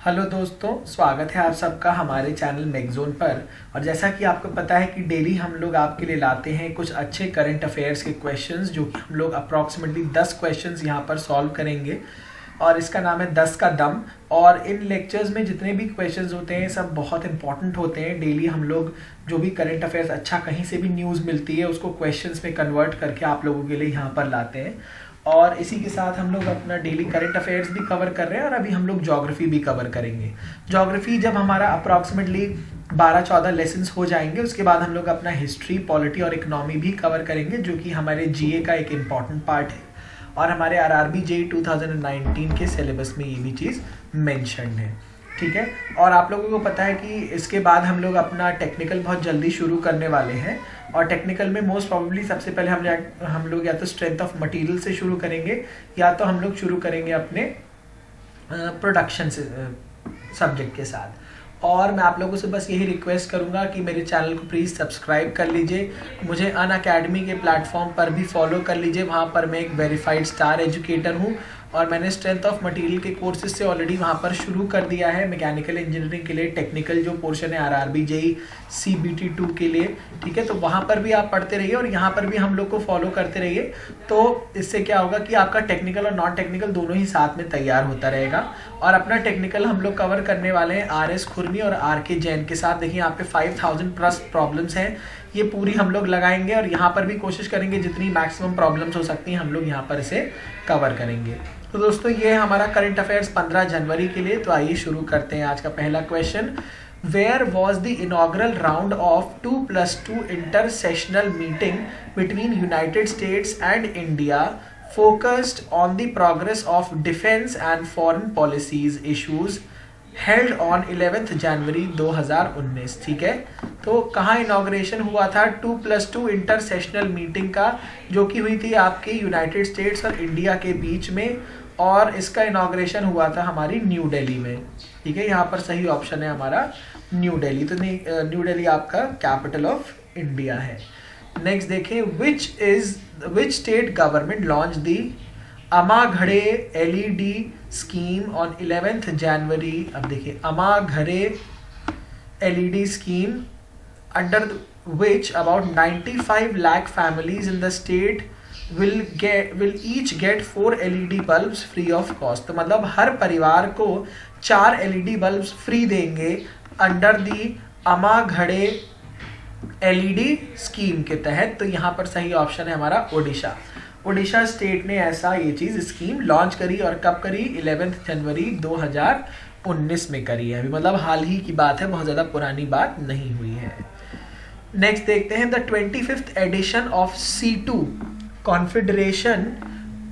Hello दोस्तों, स्वागत है आप सबका हमारे चैनल मेगजोन पर। और जैसा कि आपको पता है कि डेली हम लोग आपके लिए लाते हैं कुछ अच्छे करंट अफेयर्स के क्वेश्चंस, जो कि हम लोग अप्रॉक्सीमेटली 10 क्वेश्चंस यहाँ पर सॉल्व करेंगे और इसका नाम है 10 का दम। और इन लेक्चर्स में जितने भी क्वेश्चंस होते हैं सब बहुत इंपॉर्टेंट होते हैं। डेली हम लोग जो भी करंट अफेयर्स अच्छा कहीं से भी न्यूज़ मिलती है उसको क्वेश्चंस में कन्वर्ट करके आप लोगों के लिए यहाँ पर लाते हैं। और इसी के साथ हम लोग अपना डेली करंट अफेयर्स भी कवर कर रहे हैं और अभी हम लोग ज्योग्राफी भी कवर करेंगे। ज्योग्राफी जब हमारा अप्रॉक्सीमेटली 12-14 लेसन्स हो जाएंगे उसके बाद हम लोग अपना हिस्ट्री, पॉलिटी और इकोनॉमी भी कवर करेंगे, जो कि हमारे जीए का एक इम्पॉर्टेंट पार्ट है और हमारे आरआरबी जेईई 2019 के सिलेबस में ये भी चीज़ मेंशन है। ठीक है, और आप लोगों को पता है कि इसके बाद हम लोग अपना टेक्निकल बहुत जल्दी शुरू करने वाले हैं। और टेक्निकल में मोस्ट प्रोबेबली सबसे पहले हम लोग या तो स्ट्रेंथ ऑफ मटेरियल से शुरू करेंगे या तो हम लोग शुरू करेंगे अपने प्रोडक्शन से सब्जेक्ट के साथ। और मैं आप लोगों से बस यही रिक्वेस्ट करूंगा कि मेरे चैनल को प्लीज़ सब्सक्राइब कर लीजिए, मुझे अनअकैडमी के प्लेटफॉर्म पर भी फॉलो कर लीजिए। वहाँ पर मैं एक वेरीफाइड स्टार एजुकेटर हूँ और मैंने स्ट्रेंथ ऑफ मटेरियल के कोर्सेज से ऑलरेडी वहाँ पर शुरू कर दिया है। मैकेनिकल इंजीनियरिंग के लिए टेक्निकल जो पोर्शन है आरआरबी जेईई सीबीटी 2 के लिए, ठीक है, तो वहाँ पर भी आप पढ़ते रहिए और यहाँ पर भी हम लोग को फॉलो करते रहिए। तो इससे क्या होगा कि आपका टेक्निकल और नॉन टेक्निकल दोनों ही साथ में तैयार होता रहेगा। और अपना टेक्निकल हम लोग कवर करने वाले हैं आरएस खुरमी और आरके जैन के साथ। देखिए यहाँ पे 5000+ प्रॉब्लम्स हैं, ये पूरी हम लोग लगाएंगे और यहाँ पर भी कोशिश करेंगे जितनी मैक्सिमम प्रॉब्लम्स हो सकती हैं हम लोग यहाँ पर इसे कवर करेंगे। तो दोस्तों ये हमारा करंट अफेयर्स 15 जनवरी के लिए। तो आइए शुरू करते हैं आज का पहला question. Where was the inaugural round of 2+2 intersessional meeting between United States and India focused on the progress of defence and foreign policies issues held on 11 January 2019। ठीक है, तो कहाँ इनॉग्रेशन हुआ था 2+2 इंटरसेशनल मीटिंग का, जो कि हुई थी आपके यूनाइटेड स्टेट्स और इंडिया के बीच में, और इसका इनॉग्रेशन हुआ था हमारी न्यू दिल्ली में। ठीक है, यहाँ पर सही ऑप्शन है हमारा न्यू दिल्ली। तो न्यू दिल्ली आपका कैपिटल ऑफ इंडिया है। नेक्स्ट देखें, which state government launch the अमाघड़े एलईडी स्कीम ऑन 11 जनवरी। अब देखिए अमाघड़े LED scheme under which about 95 lakh families in the state will each get 4 LED bulbs free of cost। तो मतलब हर परिवार को 4 LED बल्ब फ्री देंगे अंडर दी अमाघड़े LED स्कीम के तहत। तो यहाँ पर सही ऑप्शन है हमारा ओडिशा। ओडिशा स्टेट ने ऐसा ये चीज स्कीम लॉन्च करी और कब करी 11 जनवरी 2019 में करी है। अभी मतलब हाल ही की बात है, बहुत ज्यादा पुरानी बात नहीं हुई है। नेक्स्ट देखते हैं, the 25th edition of C2 Confederation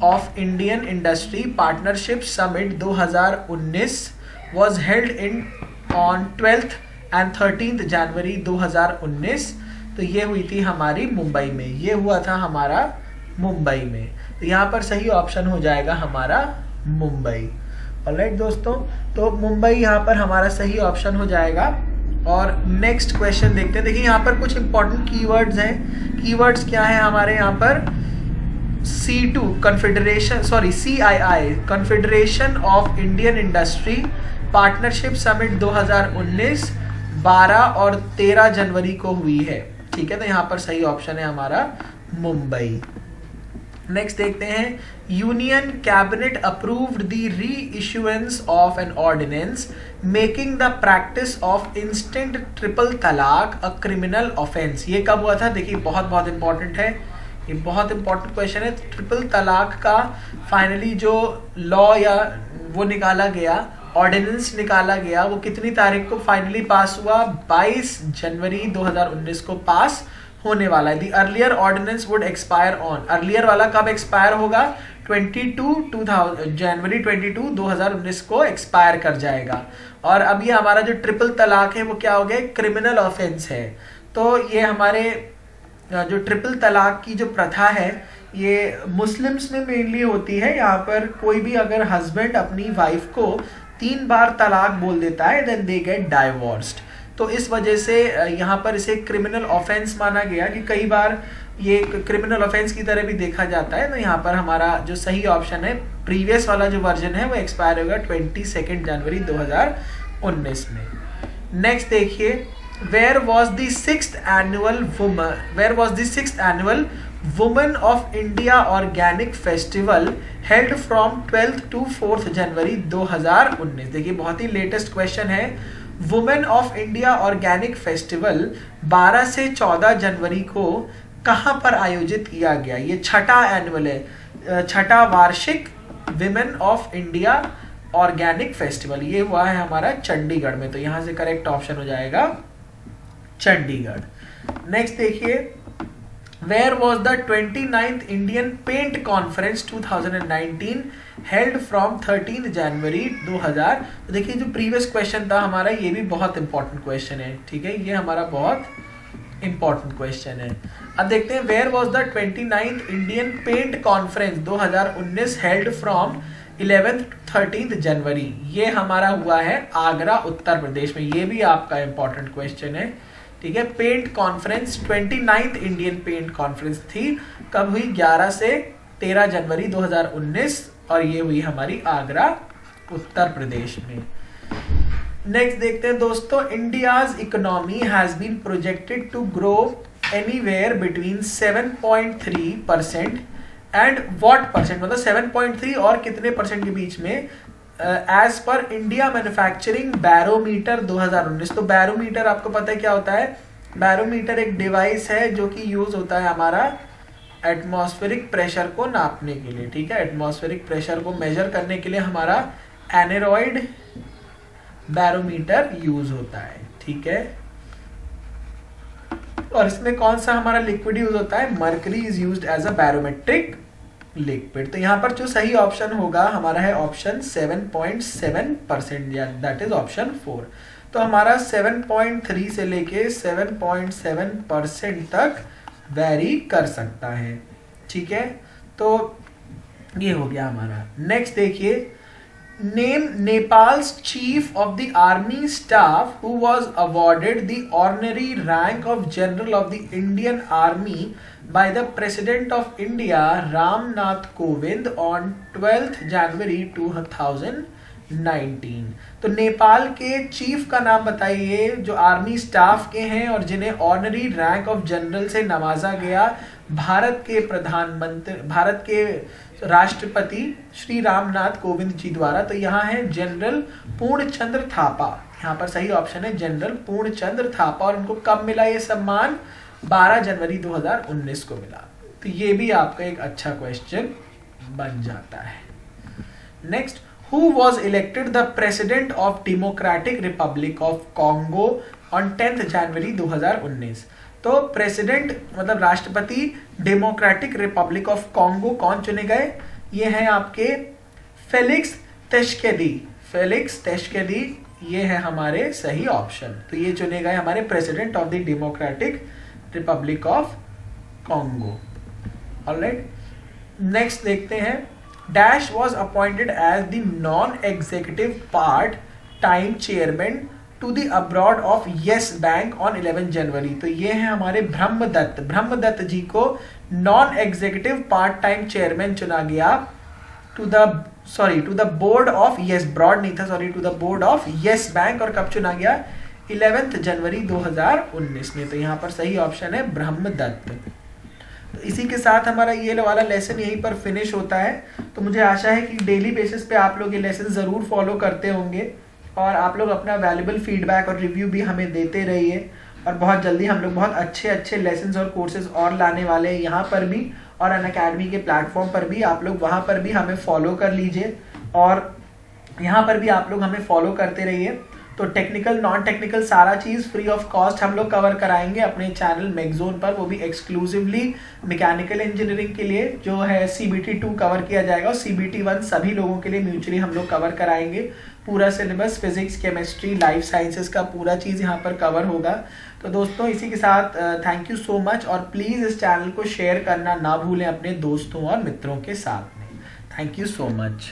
of Indian Industry partnership summit 2019 was held in on 12th and 13th January 2019। तो ये हुई थी हमारी मुंबई में, ये हुआ था हमारा मुंबई में। तो यहाँ पर सही ऑप्शन हो जाएगा हमारा मुंबई। ऑलराइट दोस्तों, तो मुंबई यहाँ पर हमारा सही ऑप्शन हो जाएगा। और नेक्स्ट क्वेश्चन देखते हैं। देखिए यहाँ पर कुछ इंपॉर्टेंट कीवर्ड्स हैं। कीवर्ड्स क्या है हमारे यहाँ पर, C2 confederation, sorry CII confederation of Indian Industry partnership summit 2019 12 और 13 जनवरी को हुई है। ठीक है, तो यहाँ पर सही ऑप्शन है हमारा मुंबई। नेक्स्ट देखते हैं, union cabinet approved the re issuance of an ordinance making the practice of instant triple talaq a criminal offence. ये कब हुआ था? देखिए बहुत इंपॉर्टेंट है, ये बहुत इंपॉर्टेंट क्वेश्चन है। ट्रिपल तलाक का फाइनली जो लॉ या वो निकाला गया, ऑर्डिनेंस निकाला गया, वो कितनी तारीख को फाइनली पास हुआ? 22 जनवरी 2019 को पास होने वाला है। The earlier ordinance would expire on, earlier वाला कब एक्सपायर होगा? जनवरी 22 2019 को एक्सपायर कर जाएगा। और अब ये हमारा जो ट्रिपल तलाक है वो क्या हो गया? क्रिमिनल ऑफेंस है। तो ये हमारे जो ट्रिपल तलाक की जो प्रथा है ये मुस्लिम्स में मेनली होती है। यहाँ पर कोई भी अगर हस्बैंड अपनी वाइफ को 3 बार तलाक बोल देता है देन दे गेट डाइवोर्स्ड। तो इस वजह से यहाँ पर इसे क्रिमिनल ऑफेंस माना गया कि कई बार ये एक क्रिमिनल ऑफेंस की तरह भी देखा जाता है। तो यहाँ पर हमारा जो सही ऑप्शन है, प्रीवियस वाला जो वर्जन है वो एक्सपायर होगा 22 जनवरी 2019 में। नेक्स्ट देखिए, where was the sixth annual women of India organic festival held from 12th to 4th January 2019। देखिए बहुत ही लेटेस्ट क्वेश्चन है। Women of India organic festival 12 से 14 जनवरी को कहां पर आयोजित किया गया? ये छठा एनुअल है, छठा वार्षिक women of India organic festival. ये हुआ है हमारा चंडीगढ़ में, तो यहां से करेक्ट ऑप्शन हो जाएगा चंडीगढ़। नेक्स्ट देखिए, where was the 29th Indian paint conference 2019 held from 13 January 2000। तो देखिए जो प्रीवियस क्वेश्चन था हमारा, ये भी बहुत इंपॉर्टेंट क्वेश्चन है, ठीक है, ये हमारा बहुत इंपॉर्टेंट क्वेश्चन है। अब देखते हैं, where was the 29th Indian paint conference 2019 held from 11th to 13th January. ये हमारा हुआ है आगरा, उत्तर प्रदेश में। ये भी आपका इंपॉर्टेंट क्वेश्चन है, ठीक है। Paint conference 29th Indian paint conference थी, कब हुई? 11 से 13 जनवरी 2019, और ये हुई हमारी आगरा, उत्तर प्रदेश में। नेक्स्ट देखते हैं दोस्तों, India's economy has been projected to grow anywhere between 7.3% and what percent, मतलब 7.3 और कितने परसेंट के बीच में, as per India manufacturing barometer 2019। तो बैरोमीटर आपको पता है क्या होता है? बैरोमीटर एक डिवाइस है जो कि यूज होता है हमारा एटमॉस्फेरिक प्रेशर को नापने के लिए, ठीक है। एटमॉस्फेरिक प्रेशर को मेजर करने के लिए हमारा एनेरॉइड बैरोमीटर यूज होता है, ठीक है। और इसमें कौन सा हमारा लिक्विड यूज होता है? Mercury is used as a barometric liquid. तो यहाँ पर जो सही ऑप्शन होगा हमारा है ऑप्शन 7.7%, या दैट इज ऑप्शन 4। तो हमारा 7.3 से लेके 7.7% तक वेरी कर सकता है, ठीक है। तो ये हो गया हमारा। नेक्स्ट देखिए, name Nepals chief of the army staff who was awarded the honorary rank of general of the Indian army by the President of India Ram Nath Kovind on 12th January 2019। तो नेपाल के chief का नाम बताइए जो army staff के हैं और जिन्हें ऑनरी रैंक ऑफ जनरल से नवाजा गया भारत के राष्ट्रपति श्री रामनाथ कोविंद जी द्वारा। तो यहाँ है जनरल पूर्णचंद्र थापा, यहाँ पर सही ऑप्शन है जनरल पूर्णचंद्र थापा। और उनको कब मिला ये सम्मान? 12 जनवरी 2019 को मिला। तो ये भी आपका एक अच्छा क्वेश्चन बन जाता है। Next, who was elected the president of democratic Republic of Congo on 10th जनवरी 2019। तो प्रेसिडेंट मतलब राष्ट्रपति डेमोक्रेटिक रिपब्लिक ऑफ कॉन्गो कौन चुने गए? ये हैं आपके फेलिक्स त्शेकेदी, ये है हमारे सही ऑप्शन। तो ये चुने गए हमारे president of the Democratic Republic of Congo. Alright, next देखते हैं, dash was appointed as the non executive part time chairman to the abroad of Yes Bank on 11 January. तो ये है हमारे ब्रह्मदत्त जी को non executive part time chairman चुना गया to the board of Yes, broad नहीं था, sorry, to the board of Yes Bank. और कब चुना गया? 11th जनवरी 2019 में। तो यहाँ पर सही ऑप्शन है ब्रह्मदत्त। तो इसी के साथ हमारा ये वाला लेसन यहीं पर फिनिश होता है। तो मुझे आशा है कि डेली बेसिस पे आप लोग ये लेसन ज़रूर फॉलो करते होंगे और आप लोग अपना वैल्यूबल फीडबैक और रिव्यू भी हमें देते रहिए। और बहुत जल्दी हम लोग बहुत अच्छे लेसन्स और कोर्सेज और लाने वाले हैं यहाँ पर भी और अनअकैडमी के प्लेटफॉर्म पर भी। आप लोग वहाँ पर भी हमें फॉलो कर लीजिए और यहाँ पर भी आप लोग हमें फॉलो करते रहिए। तो टेक्निकल नॉन टेक्निकल सारा चीज़ फ्री ऑफ कॉस्ट हम लोग कवर कराएंगे अपने चैनल मैगज़ोन पर, वो भी एक्सक्लूसिवली मैकेनिकल इंजीनियरिंग के लिए जो है CBT 2 कवर किया जाएगा और CBT 1 सभी लोगों के लिए म्यूचुअली हम लोग कवर कराएंगे। पूरा syllabus physics, chemistry, life sciences का पूरा चीज़ यहाँ पर कवर होगा। तो दोस्तों इसी के साथ थैंक यू सो मच और प्लीज़ इस चैनल को शेयर करना ना भूलें अपने दोस्तों और मित्रों के साथ में। Thank you so much.